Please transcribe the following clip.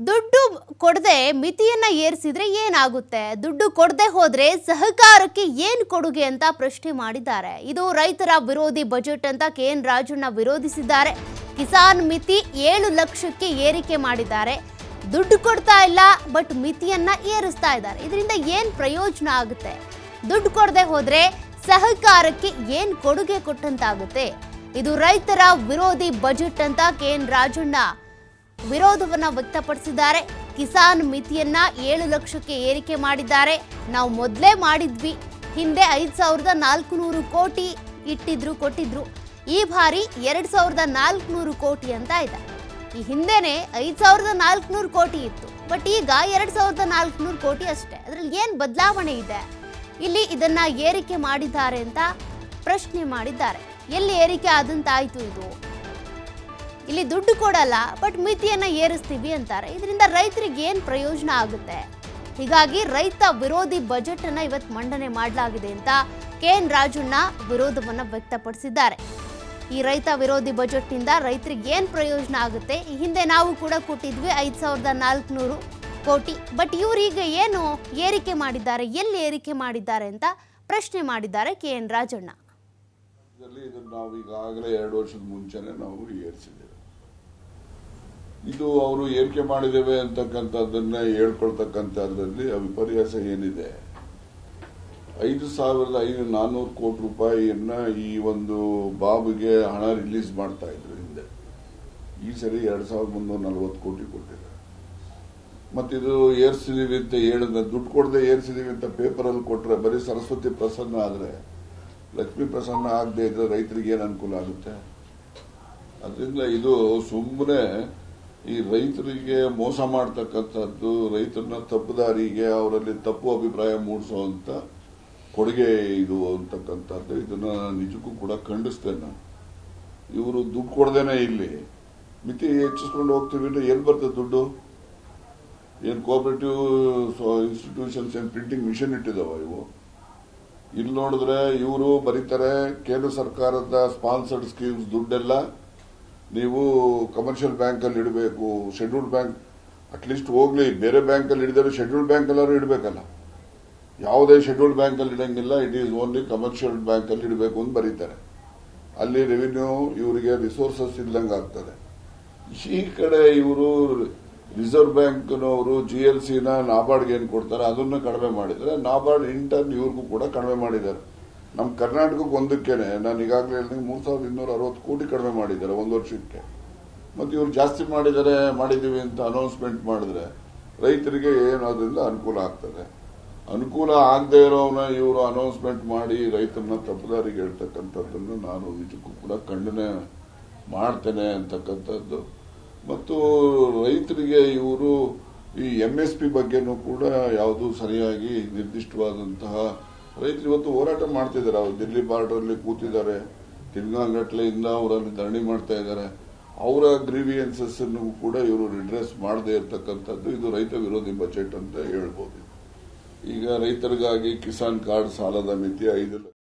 ದುಡ್ಡು ಕೊಡದೆ ಮಿತಿಯನ್ನ ಏರಿಸಿದ್ರೆ ಏನಾಗುತ್ತೆ? ದುಡ್ಡು ಕೊಡದೆ ಹೋದ್ರೆ ಸಹಕಾರಕ್ಕೆ ಏನು ಕೊಡುಗೆ ಅಂತ ಪ್ರಶ್ನೆ ಮಾಡಿದ್ದಾರೆ. ಇದು ರೈತರ ವಿರೋಧಿ ಬಜೆಟ್ ಅಂತ ಕೆಎನ್ ರಾಜಣ್ಣ ವಿರೋಧಿಸಿದ್ದಾರೆ. ಕಿಸಾನ್ ಮಿತಿ 7 ಲಕ್ಷಕ್ಕೆ ಏರಿಕೆ ಮಾಡಿದ್ದಾರೆ. ದುಡ್ಡು ಕೊಡ್ತಾ ಇಲ್ಲ, ಬಟ್ ಮಿತಿಯನ್ನ ಏರಿಸ್ತಾ ಇದ್ದಾರೆ. ಇದರಿಂದ ಏನು ಪ್ರಯೋಜನ ಆಗುತ್ತೆ? ದುಡ್ಡು ಕೊಡದೆ ಹೋದ್ರೆ ಸಹಕಾರಕ್ಕೆ ಏನು ಕೊಡುಗೆ ಕೊಟ್ಟಂತಾಗುತ್ತೆ? ಇದು ರೈತರ ವಿರೋಧಿ ಬಜೆಟ್ ಅಂತ ಕೆಎನ್ ರಾಜಣ್ಣ ವಿರೋಧವನ್ನ ವ್ಯಕ್ತಪಡಿಸಿದ್ದಾರೆ. ಕಿಸಾನ್ ಮಿತಿಯನ್ನ 7 ಲಕ್ಷಕ್ಕೆ ಏರಿಕೆ ಮಾಡಿದ್ದಾರೆ. ನಾವು ಮೊದಲೇ ಮಾಡಿದ್ವಿ, ಹಿಂದೆ 5400 ಕೋಟಿ ಕೊಟ್ಟಿದ್ರು. ಈ ಬಾರಿ 2400 ಕೋಟಿ ಅಂತ ಇದೆ. ಈ ಹಿಂದೆನೆ 5400 ಕೋಟಿ ಇತ್ತು, ಬಟ್ ಈಗ 2400 ಕೋಟಿ ಅಷ್ಟೇ. ಅದರಲ್ಲಿ ಏನು ಬದಲಾವಣೆ ಇದೆ? ಇಲ್ಲಿ ಇದನ್ನ ಏರಿಕೆ ಮಾಡಿದ್ದಾರೆ ಅಂತ ಪ್ರಶ್ನೆ ಮಾಡಿದ್ದಾರೆ. ಎಲ್ಲಿ ಏರಿಕೆ ಆದಂತಾಯ್ತು ಇದು? ಇಲ್ಲಿ ದುಡ್ಡು ಕೊಡಲ್ಲ, ಬಟ್ ಮಿತಿಯನ್ನ ಏರಿಸ್ತೀವಿ ಅಂತಾರೆ. ಇದರಿಂದ ರೈತರಿಗೆ ಏನು ಪ್ರಯೋಜನ ಆಗುತ್ತೆ? ಹೀಗಾಗಿ ರೈತ ವಿರೋಧಿ ಬಜೆಟ್ ಅನ್ನ ಇವತ್ತು ಮಂಡನೆ ಮಾಡಲಾಗಿದೆ ಅಂತ ಕೆಎನ್ ರಾಜಣ್ಣ ವಿರೋಧವನ್ನ ವ್ಯಕ್ತಪಡಿಸಿದ್ದಾರೆ. ಈ ರೈತ ವಿರೋಧಿ ಬಜೆಟ್ ನಿಂದ ರೈತರಿಗೆ ಏನು ಪ್ರಯೋಜನ ಆಗುತ್ತೆ? ಈ ಹಿಂದೆ ನಾವು ಕೂಡ ಕೊಟ್ಟಿದ್ವಿ 5400 ಕೋಟಿ, ಬಟ್ ಇವರೀಗ ಏನು ಏರಿಕೆ ಮಾಡಿದ್ದಾರೆ, ಎಲ್ಲಿ ಏರಿಕೆ ಮಾಡಿದ್ದಾರೆ ಅಂತ ಪ್ರಶ್ನೆ ಮಾಡಿದ್ದಾರೆ ಕೆಎನ್ ರಾಜಣ್ಣ. ನಾವು ಈಗಾಗಲೇ 2 ವರ್ಷದ ಮುಂಚೆನೆ ನಾವು ಏರಿಸಿದ್ದೇವೆ. ಇದು ಅವರು ಏರಿಕೆ ಮಾಡಿದ್ದೇವೆ ಅಂತಕ್ಕಂಥದ್ದನ್ನ ಹೇಳ್ಕೊಳ್ತಕ್ಕಂಥದ್ರಲ್ಲಿ ವಿಪರ್ಯಾಸ ಏನಿದೆ? 5400 ಕೋಟಿ ರೂಪಾಯಿಯನ್ನ ಈ ಒಂದು ಬಾಬುಗೆ ಹಣ ರಿಲೀಸ್ ಮಾಡ್ತಾ ಇದ್ರು ಹಿಂದೆ. ಈ ಸರಿ 2340 ಕೋಟಿ ಕೊಟ್ಟಿದ್ದಾರೆ. ಮತ್ತಿದು ಏರ್ಸಿದೀವಿ ಅಂತ ಹೇಳಿದ ದುಡ್ಡು ಕೊಡದೆ ಏರ್ಸಿದೀವಿ ಅಂತ ಪೇಪರಲ್ಲಿ ಕೊಟ್ರೆ ಬರೀ ಸರಸ್ವತಿ ಪ್ರಸನ್ನ ಆದ್ರೆ, ಲಕ್ಷ್ಮೀ ಪ್ರಸನ್ನ ಆಗದೆ ಇದ್ರೆ ರೈತರಿಗೆ ಏನು ಅನುಕೂಲ ಆಗುತ್ತೆ? ಅದರಿಂದ ಇದು ಸುಮ್ಮನೆ ಈ ರೈತರಿಗೆ ಮೋಸ ಮಾಡ್ತಕ್ಕಂಥದ್ದು, ರೈತರನ್ನ ತಪ್ಪುದಾರಿಗೆ ಅವರಲ್ಲಿ ತಪ್ಪು ಅಭಿಪ್ರಾಯ ಮೂಡಿಸುವಂತ ಕೊಡುಗೆ ಇದು ಅಂತಕ್ಕಂಥದ್ದು. ಇದನ್ನ ನಿಜಕ್ಕೂ ಕೂಡ ಖಂಡಿಸ್ತೇನೆ ನಾನು. ಇವರು ದುಡ್ಡು ಕೊಡದೇನೆ ಇಲ್ಲಿ ಮಿತಿ ಹೆಚ್ಚಿಸ್ಕೊಂಡು ಹೋಗ್ತೀವಿ ಅಂದ್ರೆ ಏನ್ ಬರ್ತದೆ ದುಡ್ಡು? ಏನ್ ಕೋಆಪರೇಟಿವ್ ಇನ್ಸ್ಟಿಟ್ಯೂಷನ್ಸ್ ಏನ್ ಪ್ರಿಂಟಿಂಗ್ ಮಿಷನ್ ಇಟ್ಟಿದಾವ ಇವು? ಇಲ್ಲಿ ನೋಡಿದ್ರೆ ಇವರು ಬರೀತಾರೆ, ಕೇಂದ್ರ ಸರ್ಕಾರದ ಸ್ಪಾನ್ಸರ್ಡ್ ಸ್ಕೀಮ್ಸ್ ದುಡ್ಡೆಲ್ಲ ನೀವು ಕಮರ್ಷಿಯಲ್ ಬ್ಯಾಂಕ್ ಅಲ್ಲಿ ಇಡಬೇಕು. ಶೆಡ್ಯೂಲ್ಡ್ ಬ್ಯಾಂಕ್ ಅಟ್ಲೀಸ್ಟ್ ಹೋಗ್ಲಿ, ಬೇರೆ ಬ್ಯಾಂಕ್ ಅಲ್ಲಿ ಇಡಿದ್ರೆ ಶೆಡ್ಯೂಲ್ಡ್ ಬ್ಯಾಂಕ್ ಎಲ್ಲರೂ ಇಡಬೇಕಲ್ಲ. ಯಾವುದೇ ಶೆಡ್ಯೂಲ್ಡ್ ಬ್ಯಾಂಕ್ ಅಲ್ಲಿ ಇಡಂಗಿಲ್ಲ, it is only commercial bank ಅಲ್ಲಿ ಇಡಬೇಕು ಅಂತ ಬರೀತಾರೆ. ಅಲ್ಲಿ ರೆವಿನ್ಯೂ ಇವರಿಗೆ ರಿಸೋರ್ಸಸ್ ಇಲ್ಲದಂಗೆ ಆಗ್ತದೆ. ಈ ಕಡೆ ಇವರು ರಿಸರ್ವ್ ಬ್ಯಾಂಕ್ನವರು GLC ನಾಬಾರ್ಡ್ಗೆ ಏನು ಕೊಡ್ತಾರೆ ಅದನ್ನ ಕಡಿಮೆ ಮಾಡಿದ್ರೆ, ನಾಬಾರ್ಡ್ ಇಂಟರ್ನ್ ಇವ್ರಿಗೂ ಕೂಡ ಕಡಿಮೆ ಮಾಡಿದ್ದಾರೆ. ನಮ್ಮ ಕರ್ನಾಟಕಕ್ಕೆ ಒಂದಕ್ಕೇನೆ ನಾನು ಈಗಾಗಲೇ ಹೇಳಿದ 3260 ಕೋಟಿ ಕಡಿಮೆ ಮಾಡಿದ್ದಾರೆ 1 ವರ್ಷಕ್ಕೆ. ಮತ್ತೆ ಇವ್ರು ಜಾಸ್ತಿ ಮಾಡಿದೀವಿ ಅಂತ ಅನೌನ್ಸ್ಮೆಂಟ್ ಮಾಡಿದ್ರೆ ರೈತರಿಗೆ ಏನು ಅದರಿಂದ ಅನುಕೂಲ ಆಗ್ತದೆ? ಅನುಕೂಲ ಆಗದೆ ಇರೋನ ಇವರು ಅನೌನ್ಸ್ಮೆಂಟ್ ಮಾಡಿ ರೈತರನ್ನ ತಪ್ಪುದಾರಿಗೆ ಹೇಳ್ತಕ್ಕಂಥದ್ದನ್ನು ನಾನು ನಿಜಕ್ಕೂ ಕೂಡ ಖಂಡನೆ ಮಾಡ್ತೇನೆ ಅಂತಕ್ಕಂಥದ್ದು. ಮತ್ತು ರೈತರಿಗೆ ಇವರು ಈ MSP ಬಗ್ಗೆನೂ ಕೂಡ ಯಾವುದು ಸರಿಯಾಗಿ ನಿರ್ದಿಷ್ಟವಾದಂತಹ, ರೈತರು ಇವತ್ತು ಹೋರಾಟ ಮಾಡ್ತಿದ್ದಾರೆ. ಅವರು ದಿಲ್ಲಿ ಬಾರ್ಡರ್ ಅಲ್ಲಿ ಕೂತಿದ್ದಾರೆ, ತಿಂಗಳಗಟ್ಟಲೆಯಿಂದ ಅವರಲ್ಲಿ ಧರಣಿ ಮಾಡ್ತಾ ಇದ್ದಾರೆ. ಅವರ ಗ್ರೀವಿಯನ್ಸಸ್ ಅನ್ನು ಕೂಡ ಇವರು ರಿಡ್ರೆಸ್ ಮಾಡದೇ ಇರತಕ್ಕಂಥದ್ದು ಇದು ರೈತ ವಿರೋಧಿ ಬಜೆಟ್ ಅಂತ ಹೇಳ್ಬೋದು. ಈಗ ರೈತರಿಗಾಗಿ ಕಿಸಾನ್ ಕಾರ್ಡ್ ಸಾಲದ ಮಿತಿ 5 ಲಕ್ಷ